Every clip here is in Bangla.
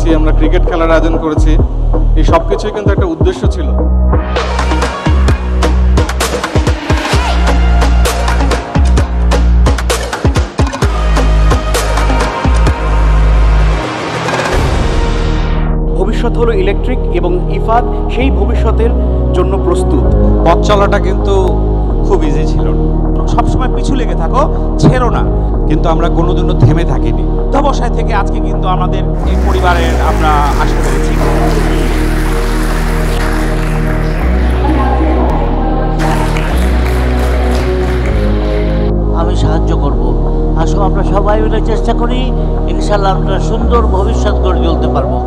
করেছি, আমরা ক্রিকেট খেলার আয়োজন করেছি। এই সব কিছুই কিন্তু একটা উদ্দেশ্য ছিল। ভবিষ্যৎ হলো ইলেকট্রিক এবং ইফাদ সেই ভবিষ্যতের জন্য প্রস্তুত। পথ চলাটা কিন্তু খুব ইজি ছিল না। সবসময় পিছু লেগে থাকো, ছেড়ো না। কিন্তু আমরা কোনোদিনও থেমে থাকিনি। অধ্যবসায় থেকে আজকে কিন্তু আমাদের এই পরিবারের আমরা আসতে পেরেছি। আমি সাহায্য করব। আসো আমরা সবাই মিলে চেষ্টা করি, ইনশাল্লাহ আমরা সুন্দর ভবিষ্যৎ গড়ে তুলতে পারবো।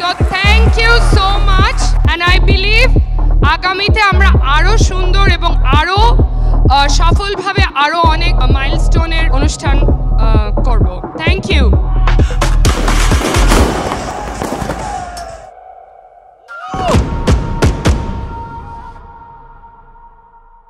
So thank you so much and I believe আগামীতে আমরা আরো সুন্দর এবং আরো সফলভাবে আরো অনেক মাইলস্টোনের অনুষ্ঠান করব। Thank you.